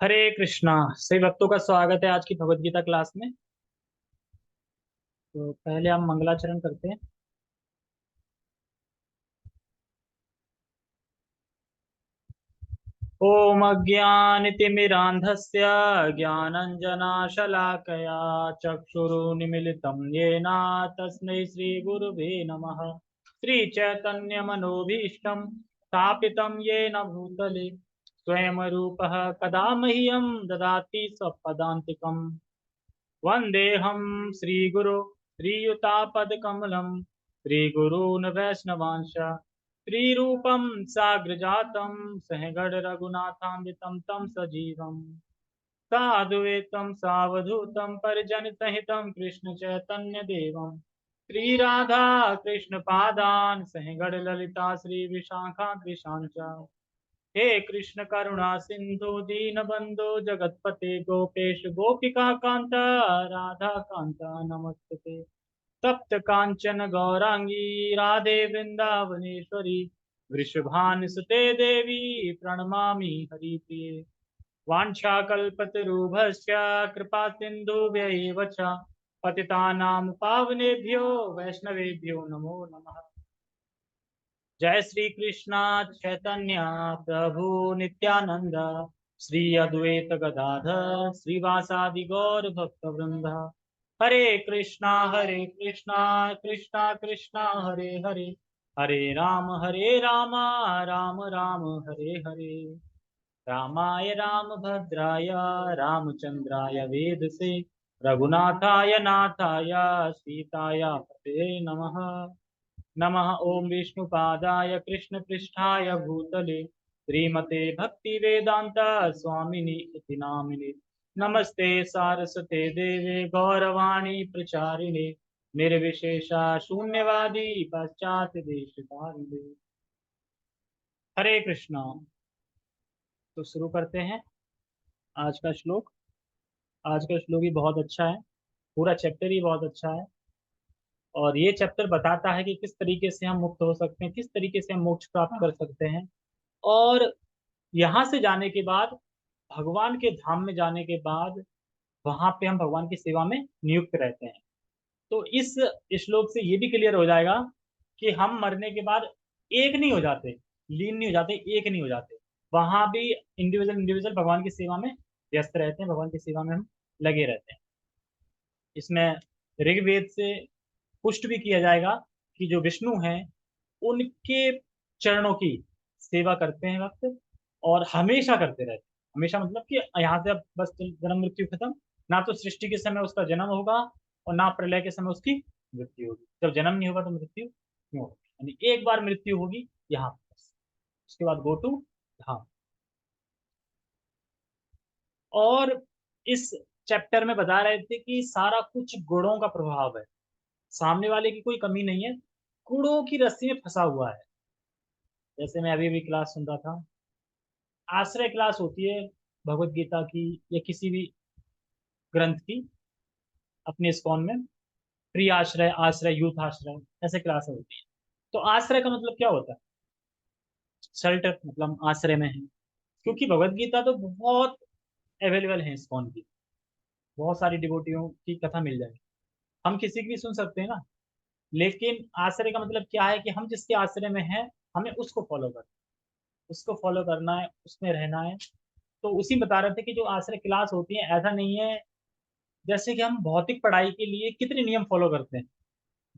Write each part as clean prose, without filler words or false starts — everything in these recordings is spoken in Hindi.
हरे कृष्णा। सभी भक्तों का स्वागत है आज की भगवत गीता क्लास में। तो पहले हम मंगलाचरण करते हैं। ओम अज्ञानतिमिरान्धस्य ज्ञानञ्जनाशलाकया चक्षुरुन्मीलितं येन तस्मै श्रीगुरुवे नमः। श्रीचैतन्यमनोभीष्टं स्थापितं येन भूतले स्वयं रूपः कदा मह्यं ददाति स्वपदान्तिकम्। वन्देऽहं श्रीगुरो श्रीयुतापदकमलं श्रीगुरून् वैष्णवांश श्रीरूपं साग्रजातं सहगण रघुनाथान्वितं तं सजीवम् साद्वैतं सावधूतं परिजनसहितं कृष्ण चैतन्य देवं श्रीराधा कृष्ण पादान् सहगण ललिता श्री विशाखान्विशां च। हे कृष्ण करुणा सिंधु दीनबंधु जगतपते गोपेश गोपिका कांता राधा कांता नमस्ते। तप्त कांचन गौरांगी राधे वृंदावनेश्वरी वृषभानुसुते देवी प्रणमामि हरिप्रिये। वाञ्छाकल्पतरुभ्यश्च कृपा सिन्धुभ्यैव च पतितानां पावनेभ्यो वैष्णवेभ्यो नमो नमः। जय श्री कृष्णा चैतन्य प्रभु नित्यानंद श्री अद्वैत गदाधर श्रीवासादि गौर भक्त वृंद। हरे कृष्णा कृष्णा कृष्णा हरे हरे हरे राम राम राम हरे हरे। रामाय रामभद्राय रामचंद्राय वेदसे रघुनाथाय नाथाय सीताय पते नमः। नमः ओं विष्णुपादाय कृष्णपृष्ठाय भूतले श्रीमते भक्तिवेदांत स्वामिनि इति नामिने। नमस्ते सारस्वते देवे गौरवाणी प्रचारिणे निर्विशेषा शून्यवादी पाश्चात्य देशधारिणे। हरे कृष्णा। तो शुरू करते हैं आज का श्लोक। आज का श्लोक भी बहुत अच्छा है, पूरा चैप्टर ही बहुत अच्छा है। और ये चैप्टर बताता है कि किस तरीके से हम मुक्त हो सकते हैं, किस तरीके से हम मोक्ष प्राप्त कर सकते हैं। और यहाँ से जाने के बाद, भगवान के धाम में जाने के बाद, वहां पे हम भगवान की सेवा में नियुक्त रहते हैं। तो इस श्लोक से ये भी क्लियर हो जाएगा कि हम मरने के बाद एक नहीं हो जाते, लीन नहीं हो जाते, एक नहीं हो जाते। वहां भी इंडिविजुअल इंडिविजुअल भगवान की सेवा में व्यस्त रहते हैं, भगवान की सेवा में हम लगे रहते हैं। इसमें ऋग्वेद से पुष्ट भी किया जाएगा कि जो विष्णु हैं उनके चरणों की सेवा करते हैं वक्त, और हमेशा करते रहते हैं। हमेशा मतलब कि यहाँ से अब बस जन्म मृत्यु खत्म, ना तो सृष्टि के समय उसका जन्म होगा और ना प्रलय के समय उसकी मृत्यु होगी। जब जन्म नहीं होगा तो मृत्यु क्यों होगी, यानी एक बार मृत्यु होगी यहाँ पर बस। उसके बाद गो टू धाम। और इस चैप्टर में बता रहे थे कि सारा कुछ गुणों का प्रभाव है, सामने वाले की कोई कमी नहीं है, गुणों की रस्सी में फंसा हुआ है। जैसे मैं अभी भी क्लास सुन रहा था, आश्रय क्लास होती है भगवत गीता की या किसी भी ग्रंथ की अपने इस्कॉन में। प्रिय आश्रय, आश्रय, यूथ आश्रय, ऐसे क्लास होती है। तो आश्रय का मतलब क्या होता है? शेल्टर, मतलब आश्रय में है। क्योंकि भगवत गीता तो बहुत अवेलेबल है इस्कॉन की, बहुत सारी डिवोटियों की कथा मिल जाएगी, हम किसी की भी सुन सकते हैं ना। लेकिन आश्रय का मतलब क्या है कि हम जिसके आश्रय में हैं हमें उसको फॉलो करना, उसको फॉलो करना है, उसमें रहना है। तो उसी बता रहे थे कि जो आश्रय क्लास होती है, ऐसा नहीं है जैसे कि हम भौतिक पढ़ाई के लिए कितने नियम फॉलो करते हैं।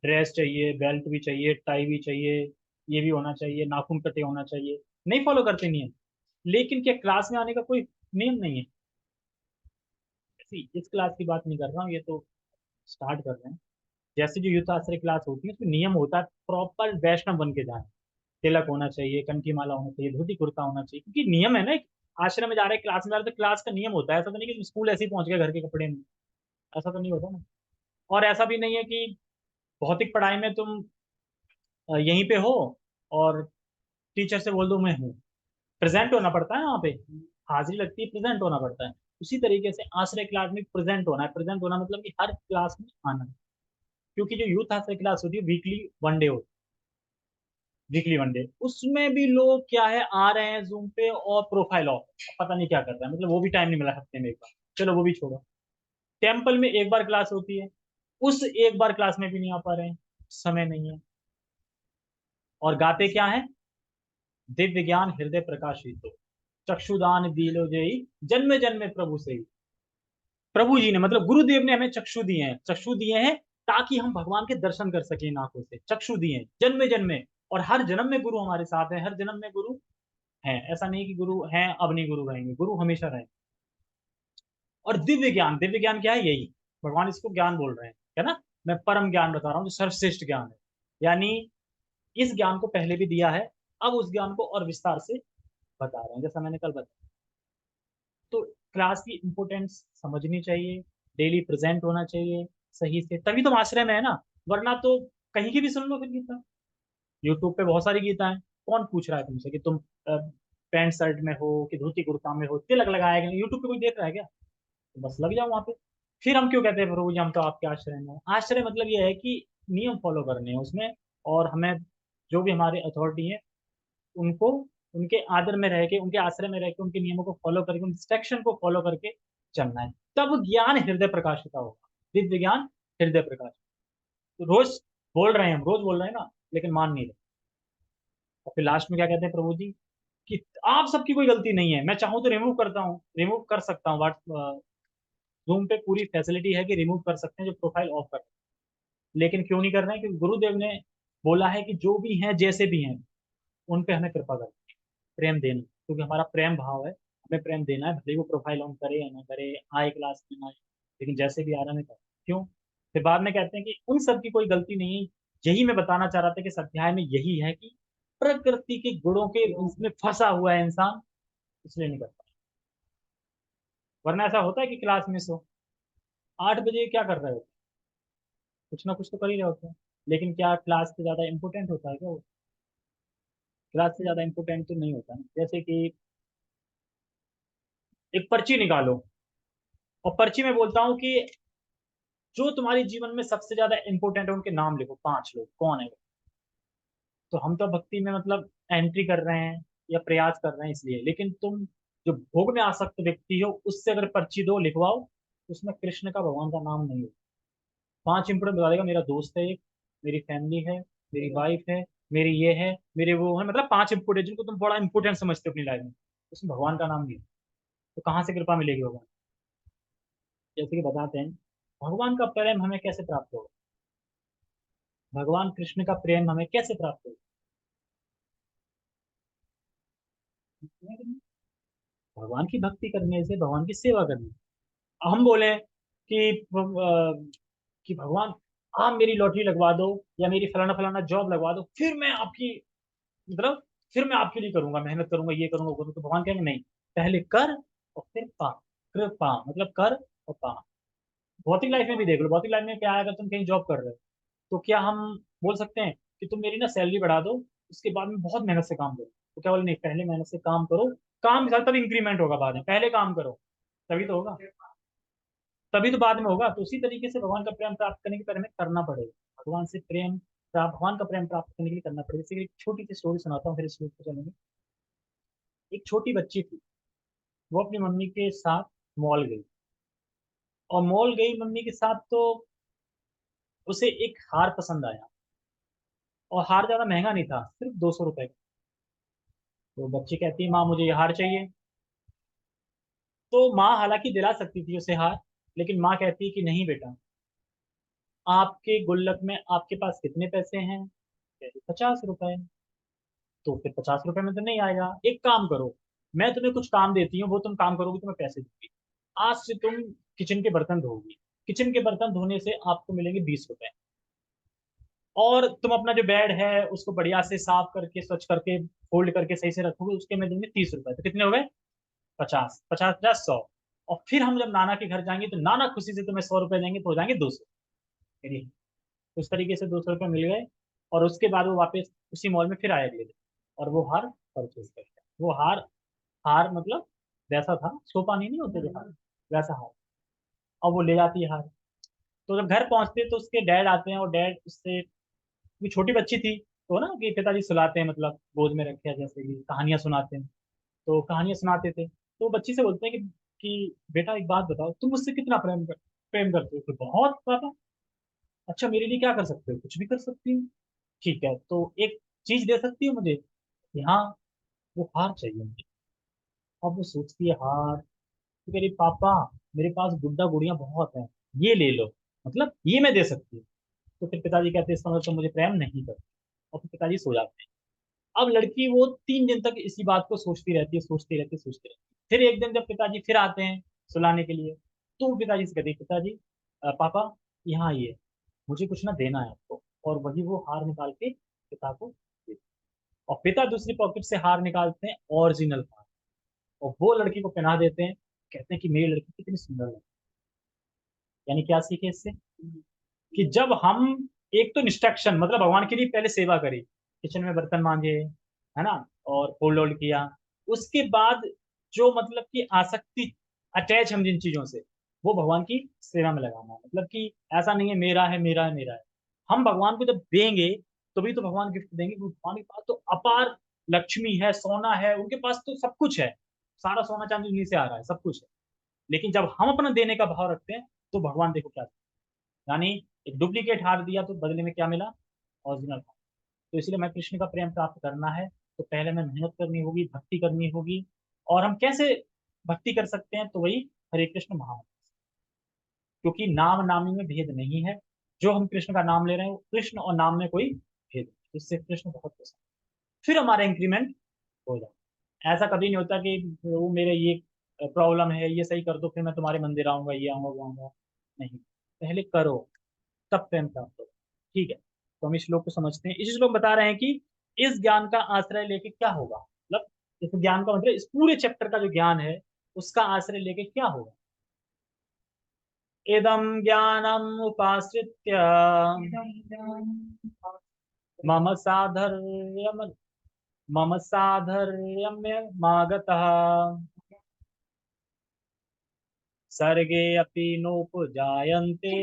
ड्रेस चाहिए, बेल्ट भी चाहिए, टाई भी चाहिए, ये भी होना चाहिए, नाखून कटे होना चाहिए, नहीं फॉलो करते नियम। लेकिन क्या क्लास में आने का कोई नियम नहीं है? इस क्लास की बात नहीं कर रहा हूँ, ये तो स्टार्ट कर रहे हैं। जैसे जो युद्ध आश्रय क्लास होती है उसमें नियम होता है, प्रॉपर वैष्णव बन के जाए। तिलक होना चाहिए, कंठी माला होना चाहिए, धोती कुर्ता होना चाहिए, क्योंकि नियम है ना। एक आश्रम में जा रहे हैं, क्लास में जा रहे हैं, तो क्लास का नियम होता है। ऐसा तो नहीं कि स्कूल ऐसे ही पहुंच गए घर के कपड़े में, ऐसा तो नहीं होता ना। और ऐसा भी नहीं है कि भौतिक पढ़ाई में तुम यहीं पे हो और टीचर से बोल दो मैं हूँ। प्रेजेंट होना पड़ता है वहाँ पे, हाजिरी लगती है, प्रेजेंट होना पड़ता है। उसी तरीके से आश्रय क्लास में प्रेजेंट होना है। प्रेजेंट होना मतलब कि हर क्लास में आना है। क्योंकि जो यूथ आश्रय क्लास होती है वीकली 1 डे होती वीकली वनडे, उसमें भी लोग क्या है आ रहे हैं जूम पे और प्रोफाइल ऑफ, पता नहीं क्या कर रहे हैं, मतलब वो भी टाइम नहीं मिला हफ्ते में एक बार, चलो वो भी छोड़ो। टेम्पल में एक बार क्लास होती है, उस एक बार क्लास में भी नहीं आ पा रहे हैं, समय नहीं है। और गाते क्या है, दिव्य ज्ञान हृदय प्रकाशित हो, चक्षुदान दिलो जय, जन्म जन्म प्रभु से ही। प्रभु जी ने मतलब गुरुदेव ने हमें चक्षु दिए हैं, चक्षु दिए हैं ताकि हम भगवान के दर्शन कर सकें, आंखों से चक्षु दिए हैं जन्म जन्म में। और हर जन्म में गुरु हमारे साथ है, हर जन्म में गुरु हैं, ऐसा नहीं कि गुरु हैं अब नहीं गुरु रहेंगे, गुरु हमेशा रहेंगे। और दिव्य ज्ञान, दिव्य ज्ञान क्या है, यही भगवान इसको ज्ञान बोल रहे हैं, है ना। मैं परम ज्ञान बता रहा हूँ जो सर्वश्रेष्ठ ज्ञान है, यानी इस ज्ञान को पहले भी दिया है, अब उस ज्ञान को और विस्तार से बता रहे हैं, जैसा मैंने कल बताया। तो क्लास की इंपोर्टेंस समझनी चाहिए, डेली प्रेजेंट होना चाहिए सही से, तभी तुम आश्रय में है ना, वरना तो कहीं की भी सुन लो फिर गीता। यूट्यूब पे बहुत सारी गीता है, कौन पूछ रहा है तुमसे कि तुम पैंट शर्ट में हो कि धोती कुर्ता में हो, तिलक लगाया गया, यूट्यूब पे कोई देख रहा है क्या? तो बस लग जाओ वहां पे। फिर हम क्यों कहते हैं प्रभु जी हम तो आपके आश्रय में हैं? आश्रय मतलब ये है कि नियम फॉलो करने हैं उसमें, और हमें जो भी हमारे अथॉरिटी है उनको, उनके आदर में रह के, उनके आश्रय में रह के, उनके नियमों को फॉलो करके, उन इंस्ट्रक्शन को फॉलो करके चलना है, तब ज्ञान हृदय प्रकाशित होगा, दिव्य ज्ञान हृदय प्रकाश। तो रोज बोल रहे हैं, हम रोज बोल रहे हैं ना, लेकिन मान नहीं रहे। और फिर लास्ट में क्या कहते हैं प्रभु जी कि आप सबकी कोई गलती नहीं है, मैं चाहूँ तो रिमूव करता हूँ, रिमूव कर सकता हूँ, व्हाट जूम पे पूरी फैसिलिटी है कि रिमूव कर सकते हैं जो प्रोफाइल ऑफ कर, लेकिन क्यों नहीं कर रहे हैं, क्योंकि गुरुदेव ने बोला है कि जो भी हैं जैसे भी हैं उन पे हमें कृपा कर, प्रेम देना, क्योंकि हमारा प्रेम भाव है, हमें प्रेम देना है, भले ही वो प्रोफाइल ऑन करे या ना करे, आए क्लास में ना आए, लेकिन जैसे भी आ रहा है कर। क्यों? फिर बाद में कहते हैं कि उन सब की कोई गलती नहीं है। यही मैं बताना चाह रहा था कि इस अध्याय में यही है कि प्रकृति के गुणों के उसमें फंसा हुआ है इंसान, इसलिए नहीं करता। वरना ऐसा होता है कि क्लास मिस हो, 8 बजे क्या कर रहे हो, कुछ ना कुछ तो कर ही रहे होते हैं, लेकिन क्या क्लास से ज्यादा इंपॉर्टेंट होता है क्या वो? क्लास से ज्यादा इंपॉर्टेंट तो नहीं होता ना। जैसे कि एक पर्ची निकालो, और पर्ची में बोलता हूँ कि जो तुम्हारे जीवन में सबसे ज्यादा इंपॉर्टेंट है उनके नाम लिखो, 5 लोग कौन है वो? तो हम तो भक्ति में मतलब एंट्री कर रहे हैं या प्रयास कर रहे हैं इसलिए, लेकिन तुम जो भोग में आसक्त व्यक्ति हो उससे अगर पर्ची दो लिखवाओ, उसमें कृष्ण का भगवान का नाम नहीं हो। 5 इंपॉर्टेंट बता देगा, मेरा दोस्त है एक, मेरी फैमिली है, मेरी वाइफ है, मेरी ये है, मेरे वो है, मतलब 5 इंपॉर्टेंट जिनको तुम बड़ा इंपॉर्टेंट समझते हो अपनी लाइफ में, उसमें भगवान का नाम नहीं है। तो कहाँ से कृपा मिलेगी भगवान? जैसे कि बताते हैं, भगवान का प्रेम हमें कैसे प्राप्त होगा, भगवान कृष्ण का प्रेम हमें कैसे प्राप्त होगा? भगवान की भक्ति करने से, भगवान की सेवा करने से। हम बोले कि भगवान आप मेरी लॉटरी लगवा दो या मेरी फलाना फलाना जॉब लगवा दो, फिर मैं आपकी मतलब फिर मैं आपके लिए करूंगा, मेहनत करूंगा, ये करूंगा वो करूंगा। तो भगवान कहेंगे नहीं, पहले कर और फिर पा। कृपा मतलब कर और पा। भौतिक लाइफ में भी देख लो, भौतिक लाइफ में क्या है, अगर तुम कहीं जॉब कर रहे हो तो क्या हम बोल सकते हैं कि तुम मेरी ना सैलरी बढ़ा दो, उसके बाद में बहुत मेहनत से काम करो? तो क्या बोले, नहीं पहले मेहनत से काम करो, काम के साथ तब इंक्रीमेंट होगा, बाद में पहले काम करो तभी तो होगा, तभी तो बाद में होगा। तो उसी तरीके से भगवान का प्रेम प्राप्त करने के पहले हमें करना पड़ेगा, भगवान से प्रेम प्राप्त, भगवान का प्रेम प्राप्त करने के लिए करना पड़ेगा। जैसे कि एक छोटी सी स्टोरी सुनाता हूँ, फिर इस स्टोरी पे चलेंगे। एक छोटी बच्ची थी, वो अपनी मम्मी के साथ मॉल गई, और मॉल गई मम्मी के साथ, तो उसे एक हार पसंद आया, और हार ज्यादा महंगा नहीं था, सिर्फ 200 रुपए का। तो बच्ची कहती है माँ मुझे ये हार चाहिए। तो माँ हालांकि दिला सकती थी उसे हार, लेकिन माँ कहती है कि नहीं बेटा, आपके गुल्लक में आपके पास कितने पैसे हैं? कहती 50 रुपए। तो फिर 50 रुपए में तो नहीं आएगा, एक काम करो, मैं तुम्हें कुछ काम देती हूँ, वो तुम काम करोगे तो मैं पैसे दूंगी। आज से तुम किचन के बर्तन धोगी, किचन के बर्तन धोने से आपको मिलेंगे 20 रुपए। और तुम अपना जो बेड है उसको बढ़िया से साफ करके, स्वच्छ करके, फोल्ड करके सही से रखोगे, उसके मैं दूंगी 30 रुपए। तो कितने हो गए? 50, 50 50 100। और फिर हम जब नाना के घर जाएंगे तो नाना खुशी से तुम्हें 100 रुपए देंगे, तो हो जाएंगे 200। उस तरीके से 200 रुपये मिल गए। और उसके बाद वो वापस उसी मॉल में फिर आया अगले दिन, और वो हार परचेज कर लिया। वो हार, हार मतलब वैसा था, सोपा नहीं होते जो हार, वैसा हार। और वो ले जाती है हार। तो जब घर पहुंचते तो उसके डैड आते हैं, और डैड उससे, वो छोटी बच्ची थी, तो ना कि पिताजी सुलाते हैं, मतलब गोद में रखे, जैसे कि कहानियां सुनाते हैं, तो कहानियां सुनाते थे, तो बच्ची से बोलते हैं कि बेटा एक बात बताओ, तुम मुझसे कितना प्रेम करते हो? तो बहुत पापा। अच्छा, मेरे लिए क्या कर सकते हो? कुछ भी कर सकती हूँ। ठीक है, तो एक चीज दे सकती हो मुझे? कि हाँ, वो हार चाहिए मुझे। अब वो सोचती है हार, तो कह रही पापा मेरे पास गुड्डा गुड़िया बहुत है, ये ले लो, मतलब ये मैं दे सकती हूँ। तो फिर पिताजी कहते हैं इसका मतलब तुम मुझे प्रेम नहीं करते। और फिर पिताजी सो जाते हैं। अब लड़की वो 3 दिन तक इसी बात को सोचती रहती है, सोचती रहती है, सोचती रहती है। फिर एक दिन जब पिताजी फिर आते हैं सुलाने के लिए, तो वो पिताजी से कहती है पिताजी, पापा यहाँ आइए, मुझे कुछ ना देना है आपको। और वही वो हार निकाल के पिता को देते हैं। और पिता दूसरी पॉकेट से हार निकालते हैं, ओरिजिनल हार, और वो लड़की को पहना देते हैं। कहते हैं कि मेरी लड़की कितनी सुंदर है। यानी क्या सीखे इससे? कि जब हम, एक तो इंस्ट्रक्शन, मतलब भगवान के लिए पहले सेवा करी, किचन में बर्तन मांजे, है ना, और फोल्ड ओल्ड किया, उसके बाद जो मतलब कि आसक्ति, अटैच हम जिन चीजों से, वो भगवान की सेवा में लगाना है। मतलब कि ऐसा नहीं है मेरा है मेरा है मेरा है। हम भगवान को जब देंगे तभी तो भगवान गिफ्ट देंगे, क्योंकि भगवान के पास तो अपार लक्ष्मी है, सोना है, उनके पास तो सब कुछ है। सारा सोना चांदी उन्हीं से आ रहा है, सब कुछ है। लेकिन जब हम अपना देने का भाव रखते हैं, तो भगवान देखो क्या, यानी एक डुप्लीकेट हार दिया तो बदले में क्या मिला? ओरिजिनल हार। तो इसलिए मैं कृष्ण का प्रेम प्राप्त करना है, तो पहले हमें मेहनत करनी होगी, भक्ति करनी होगी। और हम कैसे भक्ति कर सकते हैं? तो वही हरे कृष्ण महामंत्र, क्योंकि नाम नामी में भेद नहीं है। जो हम कृष्ण का नाम ले रहे हैं, वो कृष्ण और नाम में कोई भेद नहीं, इससे कृष्ण बहुत पसंद, फिर हमारा इंक्रीमेंट हो जाए। ऐसा कभी नहीं होता कि वो मेरे ये प्रॉब्लम है, ये सही कर दो फिर मैं तुम्हारे मंदिर आऊंगा, ये आऊंगा वो आऊंगा। नहीं, पहले करो, तब प्रेम प्राप्त होगा। ठीक है, तो हम इस श्लोक को समझते हैं। इस श्लोक बता रहे हैं कि इस ज्ञान का आश्रय लेके क्या होगा, मतलब इस ज्ञान का मतलब इस पूरे चैप्टर का जो ज्ञान है, उसका आश्रय लेके क्या होगा। इदम ज्ञानम उपाश्रित्य मम साधर्यम मम साधर्यम्यमागतः सर्गे अपि नोपजायन्ते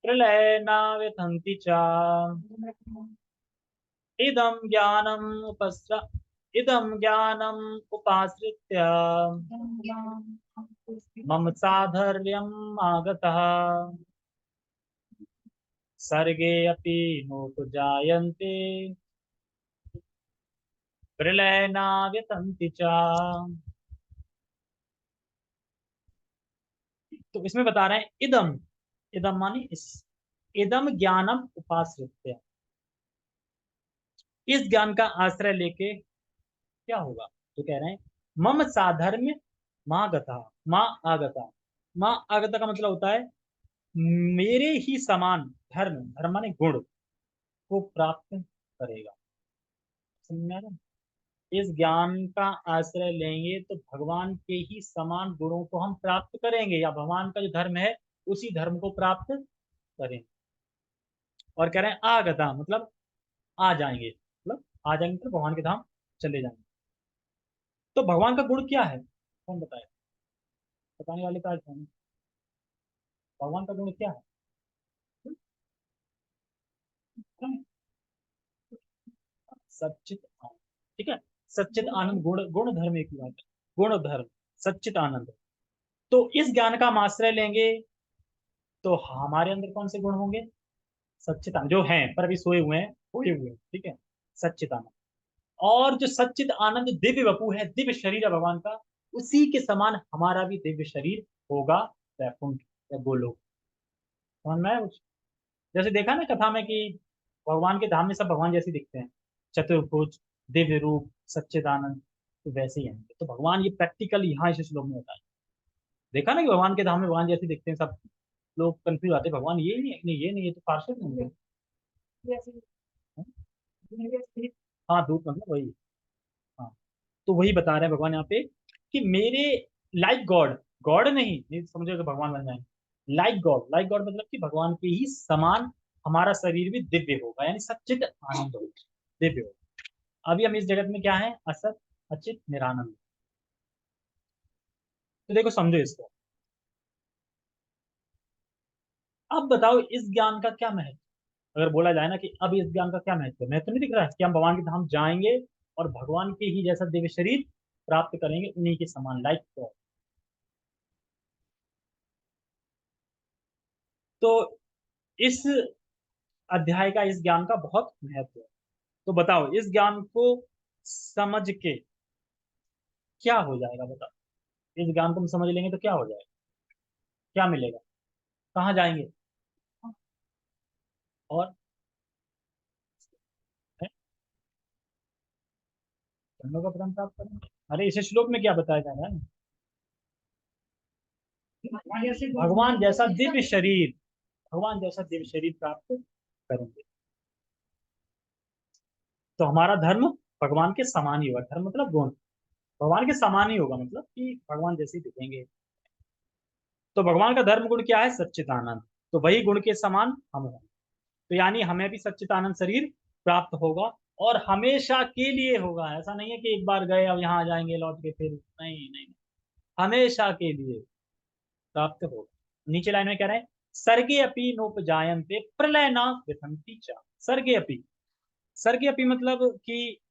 प्रलये न व्यथन्ति च। इदं ज्ञानम् उपस्र इदं ज्ञानम् उपाश्रित्य मम साधर्यम् आगतः सर्गे अपि नोपजायन्ते प्रलये न व्यथन्ति च। तो इसमें बता रहे हैं इदम, इदम माने इस, इदम ज्ञानम उपाश्रित्य, इस ज्ञान का आश्रय लेके क्या होगा। तो कह रहे हैं मम साधर्म्य माँ गता, माँ आगता। माँ आगता का मतलब होता है मेरे ही समान धर्म, धर्म माने गुण को प्राप्त करेगा। समझ में आ रहा है? इस ज्ञान का आश्रय लेंगे तो भगवान के ही समान गुणों को हम प्राप्त करेंगे, या भगवान का जो धर्म है उसी धर्म को प्राप्त करेंगे। और कह रहे हैं आगता मतलब आ जाएंगे, मतलब आ जाएंगे तो भगवान के धाम चले जाएंगे। तो भगवान का गुण क्या है, कौन बताए? बताने वाले का कौन है? भगवान का गुण क्या है? हम्म, सच्चित आनंद। ठीक है, सच्चित आनंद, गुण गुण धर्म एक ही बात है, गुण धर्म, सच्चित आनंद। तो इस ज्ञान का हम आश्रय लेंगे तो हमारे अंदर कौन से गुण होंगे? सच्चिदानंद जो हैं पर अभी सोए हुए हैं, खोए हुए हैं, ठीक है, सच्चिदानंद। और जो सच्चिद आनंद दिव्य वपु है, दिव्य शरीर है भगवान का, उसी के समान हमारा भी दिव्य शरीर होगा, वैकुंठ या गोलोक। समझ में आया कुछ? जैसे देखा ना कथा में कि भगवान के धाम में सब भगवान जैसे दिखते हैं, चतुर्भुज, दिव्य रूप, सच्चिदानंद, तो वैसे ही हैं। तो भगवान ये प्रैक्टिकल यहाँ इस श्लोक में बताया। देखा ना कि भगवान के धाम में भगवान जैसे दिखते हैं सब, लोग कंफ्यूज आते हैं, भगवान ये नहीं है, नहीं ये नहीं, ये तो पार्षद नहीं है। हाँ दूत मतलब वही। हाँ, तो वही बता रहे हैं भगवान यहाँ पे कि मेरे लाइक गॉड, गॉड नहीं, नहीं समझे तो भगवान बन जाएंगे। लाइक गॉड, लाइक गॉड मतलब कि भगवान के ही समान हमारा शरीर भी दिव्य होगा, यानी सच्चित आनंद होगा, दिव्य होगा। अभी हम इस जगत में क्या है? असत, अचित, निरानंद। तो देखो समझो इसको। अब बताओ इस ज्ञान का क्या महत्व? अगर बोला जाए ना कि अब इस ज्ञान का क्या महत्व है, महत्व नहीं दिख रहा है कि हम भगवान के धाम जाएंगे और भगवान के ही जैसा दिव्य शरीर प्राप्त करेंगे, उन्हीं के समान लाइक तो इस अध्याय का, इस ज्ञान का बहुत महत्व है। तो बताओ इस ज्ञान को समझ के क्या हो जाएगा, बताओ। इस ज्ञान को हम समझ लेंगे तो क्या हो जाएगा, क्या मिलेगा, कहाँ जाएंगे, और है, धर्मों का पतन प्राप्त करेंगे। अरे इस श्लोक में क्या बताया जा रहा है, भगवान जैसा दिव्य शरीर, भगवान जैसा दिव्य शरीर प्राप्त करेंगे। तो हमारा धर्म भगवान के समान ही होगा, धर्म मतलब गुण भगवान के समान ही होगा, मतलब कि भगवान जैसे ही दिखेंगे। तो भगवान का धर्म गुण क्या है, सच्चिदानंद। तो वही गुण के समान हम होंगे। तो यानी हमें भी सच्चिदानंद शरीर प्राप्त होगा, और हमेशा के लिए होगा। ऐसा नहीं है कि एक बार गए अब यहाँ आ जाएंगे लौट के, फिर नहीं नहीं नहीं, हमेशा के लिए प्राप्त होगा। नीचे लाइन में कह रहे हैं, सर्गे अपि नोपजायन्ते प्रलय न विसन्ति च। सर्गे अपि, सर्गे अपि मतलब कि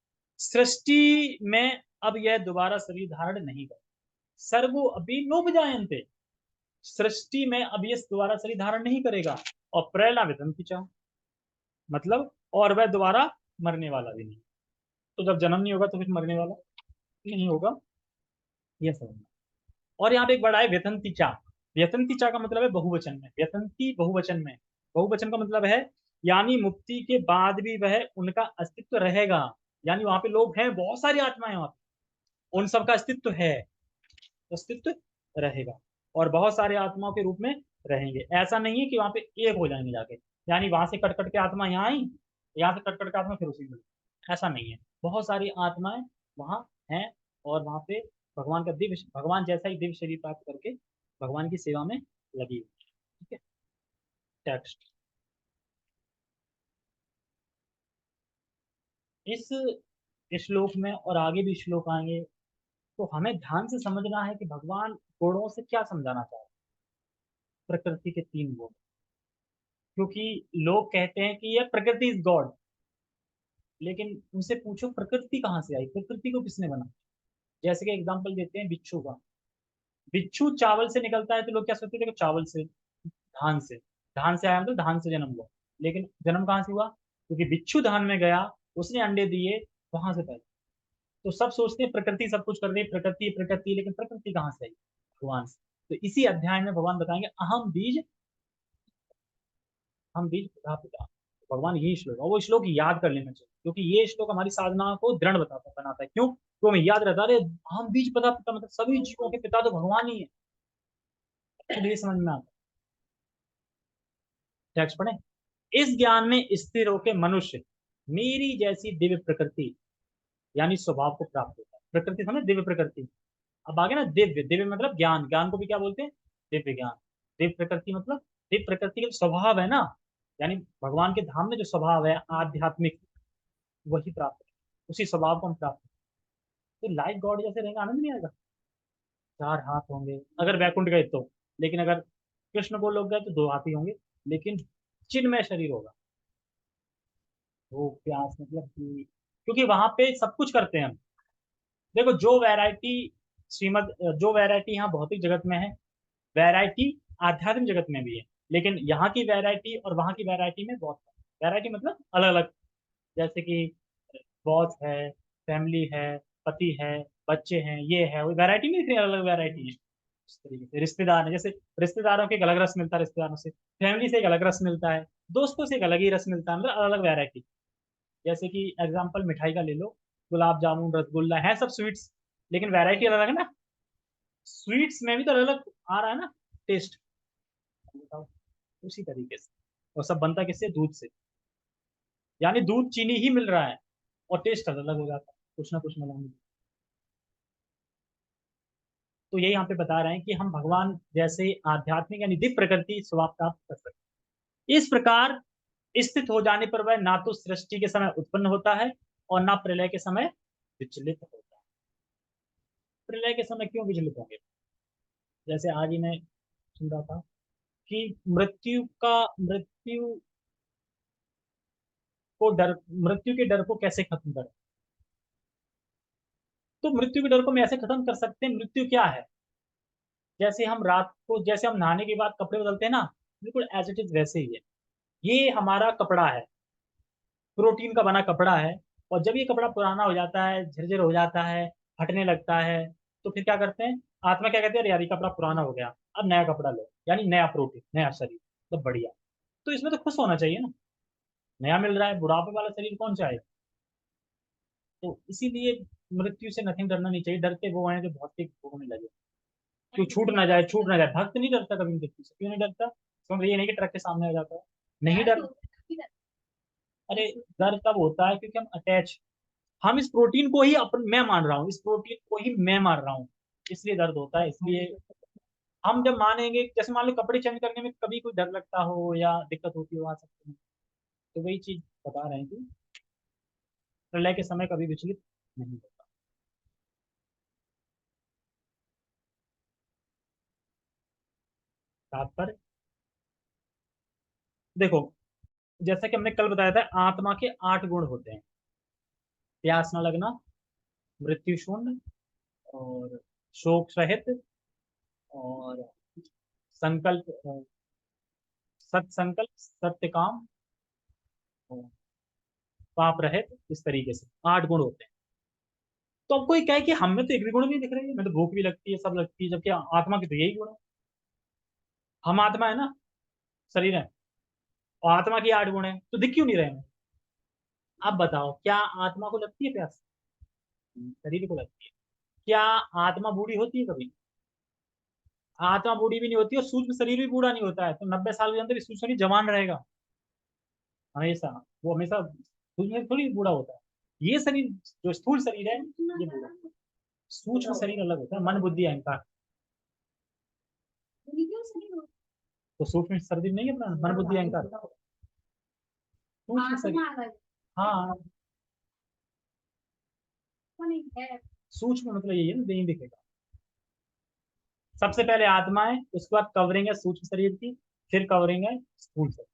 सृष्टि में अब यह दोबारा शरीर धारण नहीं कर। सर्गो अपि नोपजायन्ते, सृष्टि में अब ये दोबारा शरीर धारण नहीं करेगा। और प्रलय विसन्ति च मतलब, और वह दोबारा मरने वाला भी नहीं। तो जब जन्म नहीं होगा तो फिर मरने वाला नहीं होगा, यह समझना। और यहाँ पे एक बड़ा है व्यथंती चा। व्यथंती चा का मतलब है बहुवचन में, व्यथंती बहुवचन में। बहुवचन का मतलब है यानी मुक्ति के बाद भी वह उनका अस्तित्व रहेगा। यानी वहां पे लोग हैं, बहुत सारी आत्माएं वहां पे, उन सबका अस्तित्व है, अस्तित्व रहेगा, और बहुत सारे आत्माओं के रूप में रहेंगे। ऐसा नहीं है कि वहां पे एक हो जाएंगे जाके, यानी वहां से कट कट के आत्मा यहाँ आई, यहाँ से कट कट के आत्मा फिर उसी में, ऐसा नहीं है। बहुत सारी आत्माएं वहां हैं, और वहां पे भगवान का दिव्य, भगवान जैसा ही दिव्य शरीर प्राप्त करके भगवान की सेवा में लगी हुई है। ठीक है, टेक्स्ट। इस श्लोक में और आगे भी श्लोक आएंगे, तो हमें ध्यान से समझना है कि भगवान गुणों से क्या समझाना चाह रहे हैं। प्रकृति के तीन गुण, क्योंकि लोग कहते हैं कि यह प्रकृति इज गॉड, लेकिन उनसे पूछो प्रकृति कहाँ से आई, प्रकृति को किसने बना। जैसे कि एग्जांपल देते हैं बिच्छू का। बिच्छू चावल से निकलता है तो लोग क्या सोचते थे कि चावल से, धान से, धान से आया मतलब धान से जन्म हुआ। लेकिन जन्म कहाँ से हुआ, क्योंकि बिच्छू धान में गया, उसने अंडे दिए, वहां से पैदा। तो सब सोचते हैं प्रकृति सब कुछ कर रही है, प्रकृति प्रकृति, लेकिन प्रकृति कहाँ से आई, भगवान से। तो इसी अध्याय में भगवान बताएंगे अहम बीज, हम बीज प्रधा पिता। भगवान यही श्लोक, और वो श्लोक याद कर लेना चाहिए, क्योंकि ये श्लोक हमारी साधना को दृढ़ बताता बनाता है। क्यों, तो हमें याद रहता है, अरे हम बीज प्रधा पिता मतलब सभी जीवों के पिता तो भगवान ही है। तो ये समझ में आता है। टेक्स्ट पढ़े, इस ज्ञान में स्थिर होकर मनुष्य मेरी जैसी दिव्य प्रकृति यानी स्वभाव को प्राप्त होता है। प्रकृति समझ, दिव्य प्रकृति। अब आगे ना, दिव्य, दिव्य मतलब ज्ञान, ज्ञान को भी क्या बोलते हैं, दिव्य ज्ञान। दिव्य प्रकृति मतलब दिव्य प्रकृति का स्वभाव है ना, यानी भगवान के धाम में जो स्वभाव है आध्यात्मिक, वही प्राप्त है, उसी स्वभाव को हम प्राप्त करें। तो लाइक गॉड जैसे रहेगा, आनंद नहीं आएगा। चार हाथ होंगे अगर वैकुंठ गए तो, लेकिन अगर कृष्ण को लोग गए तो दो हाथ ही होंगे, लेकिन चिन्मय शरीर होगा। वो प्यास मतलब कि, क्योंकि वहां पे सब कुछ करते हैं हम। देखो जो वैरायटी श्रीमद, जो वैरायटी यहाँ भौतिक जगत में है, वैरायटी आध्यात्मिक जगत में भी है। लेकिन यहाँ की वैरायटी और वहाँ की वैरायटी में बहुत वैरायटी मतलब अलग अलग। जैसे कि बॉस है, फैमिली है, पति है, बच्चे हैं, ये है, वो वैरायटी नहीं दिख रही, अलग अलग वैरायटी है। इस तरीके से रिश्तेदार है, जैसे रिश्तेदारों के एक अलग रस मिलता है, रिश्तेदारों से, फैमिली से एक अलग रस मिलता है, दोस्तों से एक अलग ही रस मिलता है, मतलब अलग अलग वैरायटी। जैसे कि एग्जाम्पल मिठाई का ले लो, गुलाब जामुन, रसगुल्ला है, सब स्वीट्स, लेकिन वैरायटी अलग अलग है ना। स्वीट्स में भी तो अलग अलग आ रहा है ना टेस्ट, बताओ। उसी तरीके से, और सब बनता किससे, दूध से। यानी दूध चीनी ही मिल रहा है, और टेस्ट अलग अलग हो जाता है, कुछ ना कुछ मिलाने। तो यही यहाँ पे बता रहे हैं कि हम भगवान जैसे आध्यात्मिक यानी दिव्य प्रकृति स्वभाव प्राप्त कर सकते हैं। इस प्रकार स्थित हो जाने पर वह ना तो सृष्टि के समय उत्पन्न होता है, और ना प्रलय के समय विचलित होता है। प्रलय के समय क्यों विचलित होंगे, जैसे आज ही मैं सुन रहा था कि मृत्यु का, मृत्यु को डर, मृत्यु के डर को कैसे खत्म करें? तो मृत्यु के डर को हम ऐसे खत्म कर सकते हैं, मृत्यु क्या है, जैसे हम रात को, जैसे हम नहाने के बाद कपड़े बदलते हैं ना, बिल्कुल एज इट इज वैसे ही है। ये हमारा कपड़ा है, प्रोटीन का बना कपड़ा है। और जब ये कपड़ा पुराना हो जाता है, झरझर हो जाता है, फटने लगता है, तो फिर क्या करते हैं, आत्मा क्या कहते हैं, अरे यार ये कपड़ा पुराना हो गया, अब नया कपड़ा लो, यानी नया प्रोटीन, नया शरीर, तो बढ़िया। तो इसमें तो खुश होना चाहिए ना, नया मिल रहा है, बुढ़ापे वाला शरीर कौन चाहे। तो इसीलिए मृत्यु से नथिंग डरना नहीं चाहिए, डरते वो हैं जो भौतिक भोगने लगे, क्यों छूट ना जाए, छूट ना जाए। भक्त नहीं डरता कभी मृत्यु से, क्यों नहीं डरता, क्योंकि ये नहीं कि ट्रक के सामने आ जाता है, नहीं डर। अरे डर तब होता है क्योंकि हम अटैच, हम इस प्रोटीन को ही अपन मैं मान रहा हूँ, इस प्रोटीन को ही मैं मान रहा हूँ, इसलिए दर्द होता है। इसलिए हम जब मानेंगे, जैसे मान लो कपड़े चेंज करने में कभी कोई डर लगता हो या दिक्कत होती हो आ सकती है, तो वही चीज बता रहे हैं कि प्रलय के समय कभी विचलित नहीं होता। तात्पर्य देखो, जैसा कि हमने कल बताया था, आत्मा के 8 गुण होते हैं, प्यास न लगना, मृत्यु शून्य, और शोक रहित, और संकल्प, सत संकल्प, सत्य काम, और पाप रहित, इस तरीके से 8 गुण होते हैं। तो अब कोई कहे कि हमें तो एक भी गुण नहीं दिख रही है, हमें तो भूख भी लगती है, सब लगती है, जबकि आत्मा के तो यही गुण है। हम आत्मा है ना, शरीर है, और आत्मा की 8 गुण है, तो दिख क्यों नहीं रहे हैं? अब बताओ, क्या आत्मा को लगती है प्यास? शरीर को लगती है। क्या आत्मा बूढ़ी होती है कभी? आत्मा बूढ़ी भी नहीं होती, और सूक्ष्म शरीर भी बूढ़ा नहीं होता है, तो 90 साल के अंदर भी सूक्ष्म शरीर जवान रहेगा हमेशा। वो हमेशा सूक्ष्म शरीर थोड़ी बूढ़ा होता है। ये शरीर, जो स्थूल शरीर है, ये बूढ़ा, सूक्ष्म शरीर अलग होता है, मन बुद्धि अहंकार। तो सूक्ष्म शरीर नहीं है अपना, मन बुद्धि अहंकार, सूक्ष्म शरीर। हाँ, सूक्ष्म मतलब यही है ना, नहीं दिखेगा। सबसे पहले आत्मा है, उसके बाद कवरिंग है सूक्ष्म शरीर की, फिर कवरिंग है स्थूल शरीर।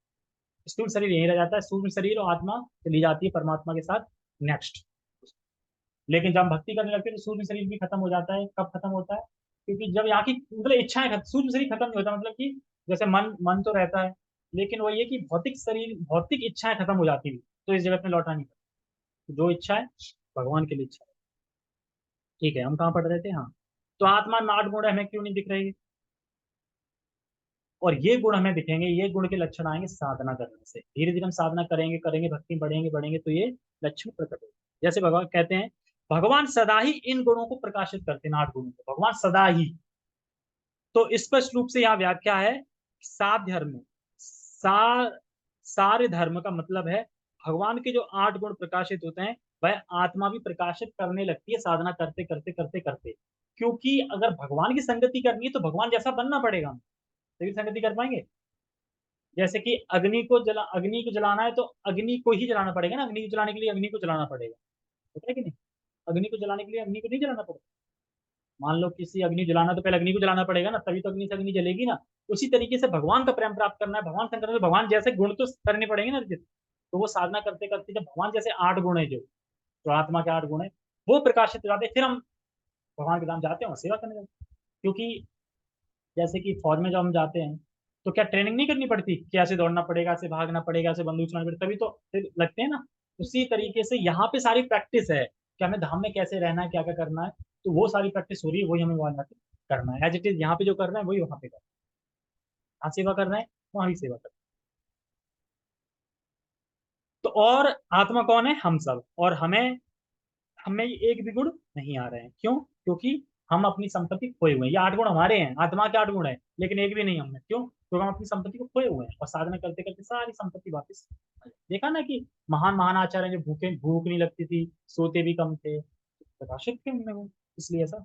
स्थूल शरीर यहीं रह जाता है, सूक्ष्म शरीर और आत्मा चली जाती है परमात्मा के साथ नेक्स्ट। लेकिन जब हम भक्ति करने लगते हैं तो सूक्ष्म शरीर भी खत्म हो जाता है। कब खत्म होता है? क्योंकि जब यहाँ की मतलब इच्छाएं सूक्ष्म शरीर खत्म नहीं होता, मतलब कि जैसे मन मन तो रहता है, लेकिन वो ये कि भौतिक शरीर, भौतिक इच्छाएं खत्म हो जाती है, तो इस जगत में लौटा नहीं सकता। जो इच्छा है भगवान के लिए इच्छा है। ठीक है, हम कहाँ पढ़ रहे थे? हाँ, तो आत्मा में 8 गुण है, हमें क्यों नहीं दिख रही? और ये गुण हमें दिखेंगे, ये गुण के लक्षण आएंगे साधना करने से। धीरे धीरे हम साधना करेंगे करेंगे, भक्ति बढ़ेंगे बढ़ेंगे, तो ये लक्षण प्रकट होंगे। जैसे भगवान कहते हैं, भगवान सदा ही इन गुणों को प्रकाशित करते हैं, 8 गुणों को भगवान सदा ही। तो स्पष्ट रूप से यहाँ व्याख्या है, साध्य धर्म, सा सारे धर्म का मतलब है, भगवान के जो 8 गुण प्रकाशित होते हैं, वह आत्मा भी प्रकाशित करने लगती है साधना करते करते करते करते। क्योंकि अगर भगवान की संगति करनी है तो भगवान जैसा बनना पड़ेगा, तभी संगति कर पाएंगे। जैसे कि अग्नि को जलाना है तो अग्नि को ही जलाना पड़ेगा ना, अग्नि को जलाने के लिए अग्नि को जलाना पड़ेगा, होता है कि नहीं? अग्नि को जलाने के लिए अग्नि को नहीं जलाना पड़ेगा। मान लो किसी अग्नि जलाना, तो पहले अग्नि को जलाना पड़ेगा ना, तभी तो अग्नि से अग्नि जलेगी ना। उसी तरीके से भगवान का प्रेम प्राप्त करना है, भगवान से करना है, तो भगवान जैसे गुण तो करने पड़ेंगे ना अर्जित। तो वो साधना करते करते जब भगवान जैसे 8 गुण है, जो आत्मा के 8 गुण है, वो प्रकाशित हो जाते हैं, फिर हम भगवान के धाम जाते हैं और सेवा करने लगते हैं। क्योंकि जैसे कि फौज में जब हम जाते हैं, तो क्या ट्रेनिंग नहीं करनी पड़ती कि ऐसे दौड़ना पड़ेगा, ऐसे भागना पड़ेगा, ऐसे बंदूक चलानी पड़ेगी, तभी तो फिर लगते हैं ना। उसी तरीके से यहाँ पे सारी प्रैक्टिस है कि हमें धाम में कैसे रहना है, क्या क्या करना है। तो वो सारी प्रैक्टिस हो रही है, वही हमें वहां जाके करना है, एज इट इज यहाँ पे जो कर रहे हैं वही वहां पे करना है। यहाँ सेवा कर रहे हैं, वहां भी सेवा कर रहे हैं। तो और आत्मा कौन है? हम सब। और हमें हमें ये एक भी गुण नहीं आ रहे हैं, क्यों? क्योंकि हम अपनी संपत्ति खोए हुए हैं। ये 8 गुण हमारे हैं, आत्मा के 8 गुण है, लेकिन एक भी नहीं हमने, क्यों? क्योंकि हम अपनी संपत्ति को खोए हुए हैं, और साधना करते करते सारी संपत्ति वापस आ जाती है। देखा ना कि महान महान आचार्य जो भूखे, भूख नहीं लगती थी, सोते भी कम थे, प्रकाशित थे उनमें वो, इसलिए ऐसा।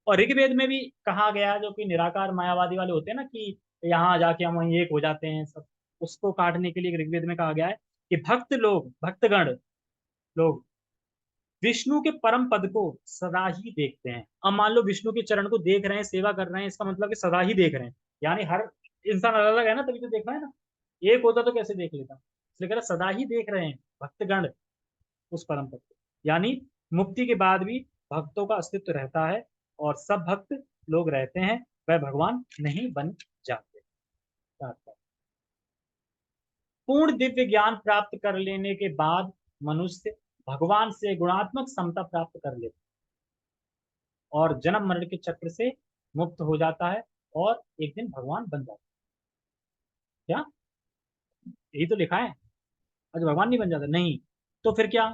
और ऋग्वेद में भी कहा गया, जो कि निराकार मायावादी वाले होते हैं ना, कि यहाँ जाके हम वहीं एक हो जाते हैं सब, उसको काटने के लिए ऋग्वेद में कहा गया है कि भक्त लोग, भक्तगण लोग विष्णु के परम पद को सदा ही देखते हैं। अब मान लो विष्णु के चरण को देख रहे हैं, सेवा कर रहे हैं, इसका मतलब कि सदा ही देख रहे हैं, यानी हर इंसान अलग अलग है ना, तभी तो देखना है ना। एक होता तो कैसे देख लेता, इसलिए कह रहा सदा ही देख रहे हैं। भक्तगण उस परम पद पे। यानी मुक्ति के बाद भी भक्तों का अस्तित्व रहता है और सब भक्त लोग रहते हैं, वह भगवान नहीं बन जाते। पूर्ण दिव्य ज्ञान प्राप्त कर लेने के बाद मनुष्य भगवान से गुणात्मक समता प्राप्त कर लेता है और जन्म मरण के चक्र से मुक्त हो जाता है और एक दिन भगवान बन जाता है। क्या यही तो लिखा है? आज भगवान नहीं बन जाता नहीं। तो फिर क्या?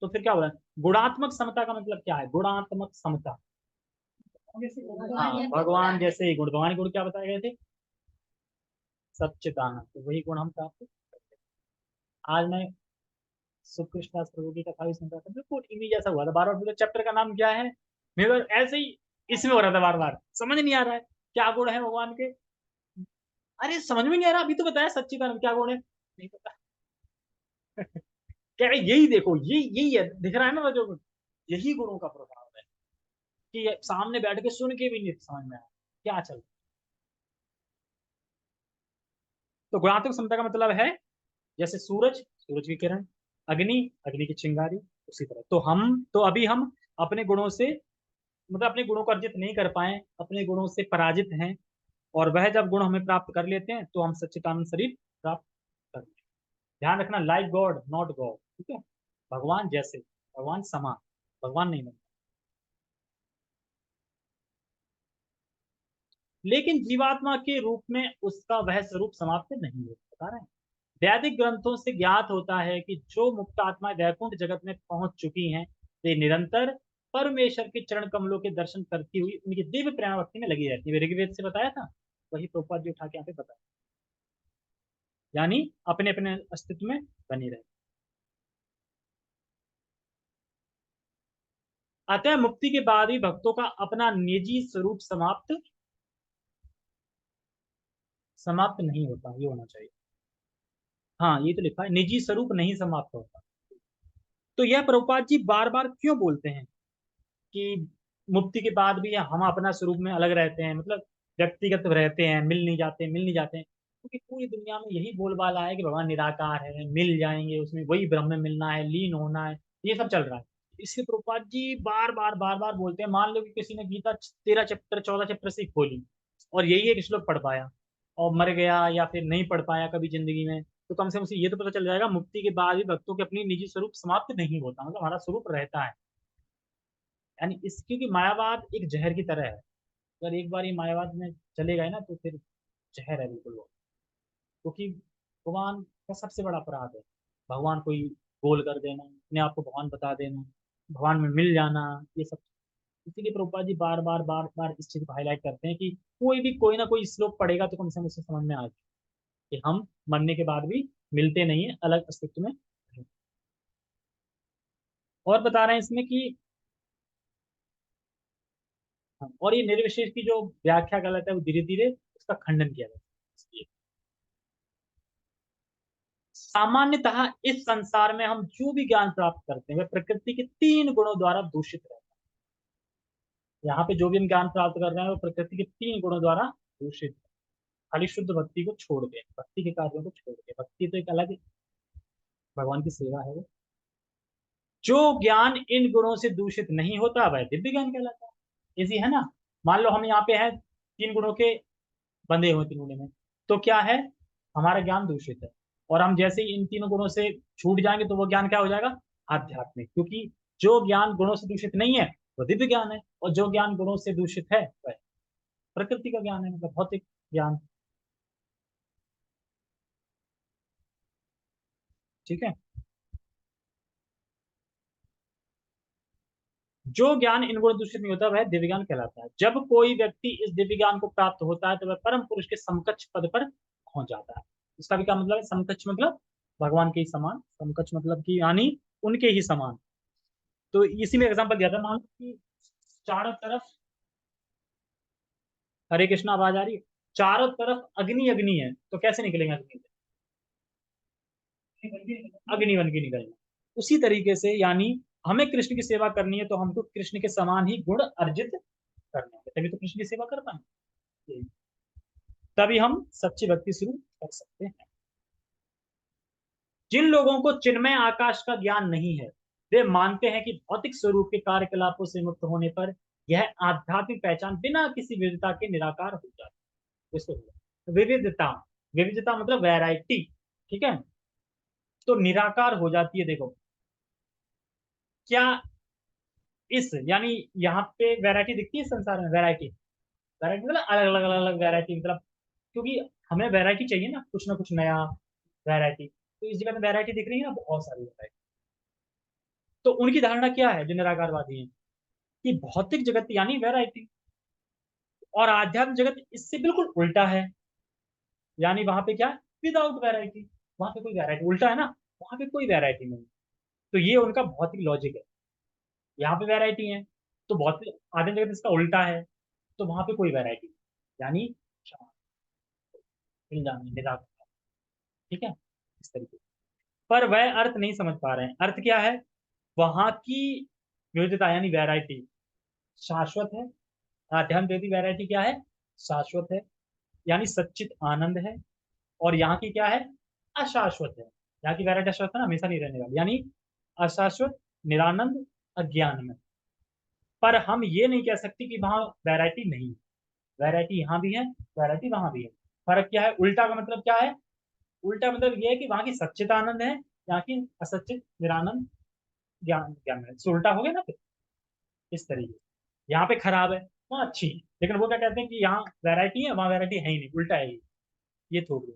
तो फिर क्या हो रहा है? गुणात्मक समता का मतलब क्या है? गुणात्मक समता, हाँ, भगवान जैसे ही गुण। भगवान के गुण क्या बताए गए थे? सच्चिदानंद। तो वही गुण हम प्राप्त करते हैं। आज मैं सुकृष्ण प्रभु की कथा भी सुन रहा था, बिल्कुल इन्हीं जैसा हुआ था। बार बार चैप्टर का नाम क्या है, मेरे ऐसे ही इसमें हो रहा था, बार बार समझ नहीं आ रहा है क्या गुण है भगवान के। अरे समझ में नहीं आ रहा, अभी तो बताया सच्चिदानंद क्या गुण है, नहीं पता। कह रहे यही देखो, यही है, दिख रहा है ना जो यही गुणों का प्रभाव है कि ये सामने बैठ के सुन के भी नहीं समझ में आया क्या चल रहा है। तो गुणात्मक क्षमता का मतलब है जैसे सूरज, सूरज की किरण, अग्नि, अग्नि की चिंगारी, उसी तरह। तो अभी हम अपने गुणों से, मतलब अपने गुणों को अर्जित नहीं कर पाए, अपने गुणों से पराजित हैं। और वह जब गुण हमें प्राप्त कर लेते हैं तो हम सच्चिदानंद शरीर प्राप्त कर लेते हैं। ध्यान रखना, लाइक गॉड नॉट गॉड, ठीक है? भगवान जैसे, भगवान समान, भगवान नहीं बनता। लेकिन जीवात्मा के रूप में उसका वह स्वरूप समाप्त नहीं हो, बता रहे हैं। वैदिक ग्रंथों से ज्ञात होता है कि जो मुक्त आत्मा वैकुंठ जगत में पहुंच चुकी हैं, वे निरंतर परमेश्वर के चरण कमलों के दर्शन करती हुई उनकी दिव्य प्रेम भक्ति में लगी रहती है। ऋग्वेद से बताया था, वही प्रभुपाद जी उठा के यहाँ पे बताया। यानी अपने अपने अस्तित्व में बनी रहे। अतः मुक्ति के बाद ही भक्तों का अपना निजी स्वरूप समाप्त समाप्त नहीं होता, ये होना चाहिए। हाँ ये तो लिखा है, निजी स्वरूप नहीं समाप्त होता। तो यह प्रभुपाद जी बार बार क्यों बोलते हैं कि मुक्ति के बाद भी हम अपना स्वरूप में अलग रहते हैं, मतलब व्यक्तिगत रहते हैं, मिल नहीं जाते, मिल नहीं जाते हैं? क्योंकि पूरी दुनिया में यही बोलबाला है कि भगवान निराकार है, मिल जाएंगे उसमें, वही ब्रह्म में मिलना है, लीन होना है, ये सब चल रहा है। इसलिए प्रभुपाद जी बार बार बोलते हैं। मान लो कि किसी ने गीता 13 चैप्टर 14 चैप्टर से ही खोली और यही एक श्लोक पढ़ पाया और मर गया, या फिर नहीं पढ़ पाया कभी जिंदगी में, तो कम से कम उसे ये तो पता चल जाएगा मुक्ति के बाद भी भक्तों के अपनी निजी स्वरूप समाप्त नहीं होता, मतलब हमारा स्वरूप रहता है। यानी इस, क्योंकि मायावाद एक जहर की तरह है। अगर एक बार ये मायावाद में चले गए ना तो फिर जहर है बिल्कुल वो। क्योंकि भगवान का सबसे बड़ा अपराध है भगवान को ही गोल कर देना, अपने आप को भगवान बता देना, भगवान में मिल जाना, ये सब। इसीलिए प्रभुपाद जी बार बार इस चीज को हाईलाइट करते हैं कि कोई भी कोई ना कोई श्लोक पढ़ेगा तो कम से कम उसे समझ में आ जाए कि हम मरने के बाद भी मिलते नहीं है, अलग अस्तित्व में हैं। और बता रहे हैं इसमें कि हाँ, और ये निर्विशेष की जो व्याख्या गलत है वो धीरे धीरे उसका खंडन किया जाता है। सामान्यतः इस संसार में हम जो भी ज्ञान प्राप्त करते हैं वह प्रकृति के 3 गुणों द्वारा दूषित रहता है। यहाँ पे जो भी हम ज्ञान प्राप्त कर रहे हैं वो प्रकृति के 3 गुणों द्वारा दूषित है। खाली शुद्ध भक्ति को छोड़ के, भक्ति के कार्यों को छोड़ के, भक्ति तो एक अलग भगवान की सेवा है वो। जो ज्ञान इन गुणों से दूषित नहीं होता वह दिव्य ज्ञान कहलाता है। इसी है ना। मान लो हम यहाँ पे हैं 3 गुणों के बंधे हुए, 3 गुणों में, तो क्या है, हमारा ज्ञान दूषित है। और हम जैसे ही इन 3 गुणों से छूट जाएंगे तो वो ज्ञान क्या हो जाएगा? आध्यात्मिक। क्योंकि जो ज्ञान गुणों से दूषित नहीं है वो दिव्य ज्ञान है, और जो ज्ञान गुणों से दूषित है वह प्रकृति का ज्ञान है, मतलब भौतिक ज्ञान। ठीक है। जो ज्ञान इन गुण दूषित नहीं होता वह दिव्य ज्ञान कहलाता है। जब कोई व्यक्ति इस दिव्य ज्ञान को प्राप्त होता है तो वह परम पुरुष के समकक्ष पद पर पहुंच जाता है। इसका भी क्या मतलब है? समकक्ष मतलब भगवान के ही समान, समकक्ष मतलब कि यानी उनके ही समान। तो इसी में एग्जांपल दिया था, मान लो कि चारों तरफ, हरे कृष्णा आवाज आ रही है, चारों तरफ अग्नि अग्नि है, तो कैसे निकलेंगे अग्नि से? अग्नि बन के निकलना। उसी तरीके से यानी हमें कृष्ण की सेवा करनी है तो हमको कृष्ण के समान ही गुण अर्जित करने हैं, तभी तो कृष्ण की सेवा कर पाएंगे, तभी हम सच्ची भक्ति शुरू कर सकते हैं। जिन लोगों को चिन्मय आकाश का ज्ञान नहीं है, वे मानते हैं कि भौतिक स्वरूप के कार्यकलापों से मुक्त होने पर यह आध्यात्मिक पहचान बिना किसी विविधता के निराकार हो जाती है। इसको विविधता, विविधता मतलब वैरायटी, ठीक है, तो निराकार हो जाती है। देखो क्या इस यानी यहाँ पे वैरायटी दिखती है संसार में, वैरायटी, वैरायटी मतलब अलग अलग अलग अलग वैरायटी, मतलब क्योंकि हमें वैरायटी चाहिए ना कुछ नया वैरायटी, तो इस जगह में वैरायटी दिख रही है ना, बहुत सारी वैरायटी। तो उनकी धारणा क्या है जो निराकारवादी है, कि भौतिक जगत यानी वैरायटी और आध्यात्म जगत इससे बिल्कुल उल्टा है, यानी वहां पे क्या, विदाउट वैरायटी, वहां पे कोई वैरायटी, उल्टा है ना, वहां पे कोई वैरायटी नहीं। तो ये उनका भौतिक लॉजिक है, यहाँ पे वैरायटी है, तो भौतिक आध्यात्म जगत इसका उल्टा है, तो वहां पे कोई वैरायटी, यानी शांत, मिल जाना, निराकार, ठीक है, इस तरीके से। पर वह अर्थ नहीं समझ पा रहे हैं। अर्थ क्या है, वहां की विविधता यानी वैरायटी शाश्वत है, अध्ययन वेदी वैरायटी क्या है, शाश्वत है, यानी सच्चित आनंद है। और यहाँ की क्या है, अशाश्वत है। यहाँ की वैरायटी अशाश्वत है ना, हमेशा नहीं रहने वाली, यानी अशाश्वत, निरानंद, अज्ञान में। पर हम ये नहीं कह सकते कि वहां वैरायटी नहीं है, वैरायटी यहाँ भी है, वैरायटी वहां भी है। फर्क क्या है, उल्टा का मतलब क्या है, उल्टा मतलब ये है कि वहां की सच्चित आनंद है, यहाँ की असच्चित निरानंद ज्ञान, ज्ञान है। तो उल्टा हो गया ना फिर, इस तरीके से। यहाँ पे खराब है, वहाँ अच्छी है, लेकिन वो क्या कहते हैं कि यहाँ वैरायटी है, वहाँ वैरायटी है ही नहीं, उल्टा है ये थोड़ी।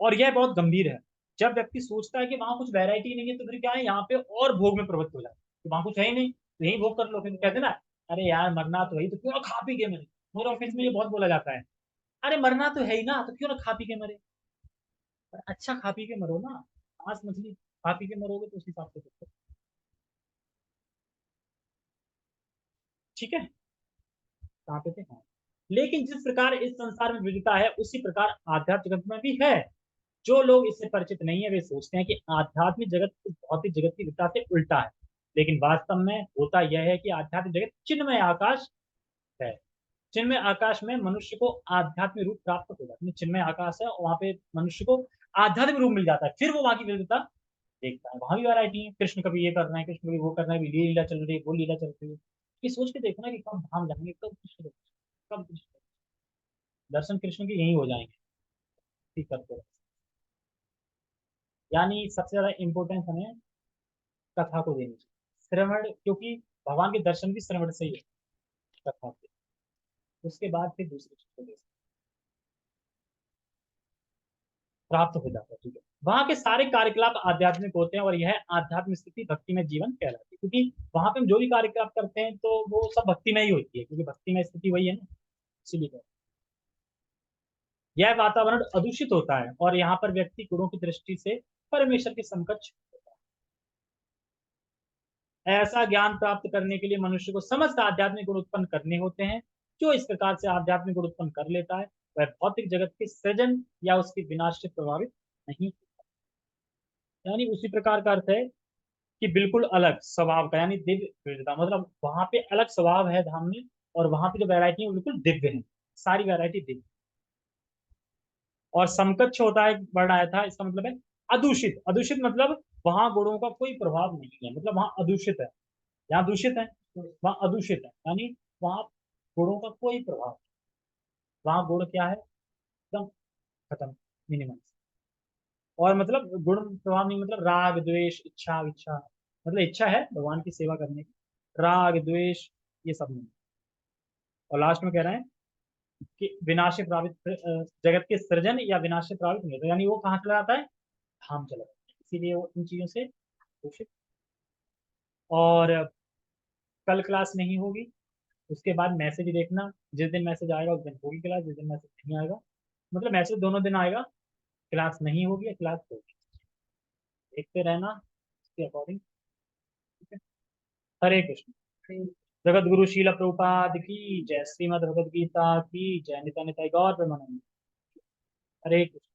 और यह बहुत गंभीर है। जब व्यक्ति सोचता है कि वहां कुछ वैरायटी नहीं है, तो फिर क्या है, यहाँ पे और भोग में प्रवृत्त हो जाता है कि वहां कुछ है ही नहीं, तो यही भोग कर लो। फिर कहते हैं ना, अरे यार मरना तो है ही, तो क्यों ना खा पी के मरे। मेरे ऑफिस में ये बहुत बोला जाता है, अरे मरना तो है ही ना, तो क्यों ना खा पी के मरे। पर अच्छा खा पी के मरो ना, मांस मछली खा पी के मरोगे तो उस हिसाब से देखो, ठीक है, कहाँ पे थे, हाँ। लेकिन जिस प्रकार इस संसार में विविधता है, उसी प्रकार आध्यात्म जगत में भी है। जो लोग इससे परिचित नहीं है, वे सोचते हैं कि आध्यात्मिक जगत इस भौतिक जगत की विविधता से उल्टा है। लेकिन वास्तव में होता यह है कि आध्यात्मिक जगत चिन्मय आकाश है। चिन्मय आकाश में मनुष्य को आध्यात्मिक रूप प्राप्त हो जाता है, चिन्मय आकाश है और वहां पे मनुष्य को आध्यात्मिक रूप मिल जाता है, फिर वो वहां की विविधता देखता है। वहां भी वैरायटी है, कृष्ण कभी ये कर रहे हैं, कृष्ण कभी वो कर रहे हैं, ये लीला चल रही है, वो लीला चल रही है। ये सोच के देखना कि कब धाम जाएंगे, कब कृष्ण, कब कृष्ण, दर्शन कृष्ण के यही हो जाएंगे, ठीक करते रहे। यानी सबसे ज्यादा इंपॉर्टेंस हमें कथा को देनी चाहिए, श्रवण, क्योंकि भगवान के दर्शन भी श्रवण से ही है, कथा से, उसके बाद फिर दूसरी चीज को दे प्राप्त हो जाता है, ठीक है। वहां के सारे कार्यकलाप आध्यात्मिक होते हैं और यह आध्यात्मिक स्थिति भक्ति में जीवन कहलाती है, क्योंकि वहां पे हम जो भी कार्यकलाप करते हैं तो वो सब भक्ति में ही होती है, क्योंकि भक्ति में स्थिति वही है ना, इसीलिए यह वातावरण अदूषित होता है और यहाँ पर व्यक्ति गुणों की दृष्टि से परमेश्वर के समकक्ष होता है। ऐसा ज्ञान प्राप्त करने के लिए मनुष्य को समस्त आध्यात्मिक गुण उत्पन्न करने होते हैं। जो इस प्रकार से आध्यात्मिक गुण उत्पन्न कर लेता है, वह भौतिक जगत के सृजन या उसके विनाश से प्रभावित नहीं, यानी उसी प्रकार का अर्थ है कि बिल्कुल अलग स्वभाव का, यानी दिव्य विविधता, मतलब वहां पे अलग स्वभाव है धाम में, और वहां पे जो वैरायटी है वो बिल्कुल दिव्य है, सारी वैरायटी दिव्य। और समकक्ष होता है, वर्ड आया था, इसका मतलब है अदूषित। अदूषित मतलब वहां गुणों का कोई प्रभाव नहीं है, मतलब वहां अदूषित है, यहाँ दूषित है, वहां अदूषित है, यानी वहां गुणों का कोई प्रभाव नहीं। वहां गुण क्या है, एकदम खत्म, मिनिमम। और मतलब गुण प्रभाव नहीं, मतलब राग द्वेष इच्छा विच्छा, मतलब इच्छा है भगवान की सेवा करने की, राग द्वेष ये सब नहीं। और लास्ट में कह रहे हैं कि विनाश से प्राप्त जगत के सृजन या विनाश से प्राप्त नहीं होता, यानी वो कहाँ चला जाता है, धाम चला जाता है, इसीलिए वो इन चीजों से दूषित। और कल क्लास नहीं होगी, उसके बाद मैसेज देखना, जिस दिन मैसेज आएगा उस दिन होगी क्लास, जिस दिन मैसेज नहीं आएगा, मतलब मैसेज दोनों दिन आएगा, क्लास नहीं होगी या क्लास होगी, देखते रहना उसके अकॉर्डिंग, ठीक है। हरे कृष्ण। जगत गुरु शील प्रभुपाद की जय, श्रीमद भगवद गीता की जय, नित्यानंद गौर प्रेमानंद। हरे कृष्ण।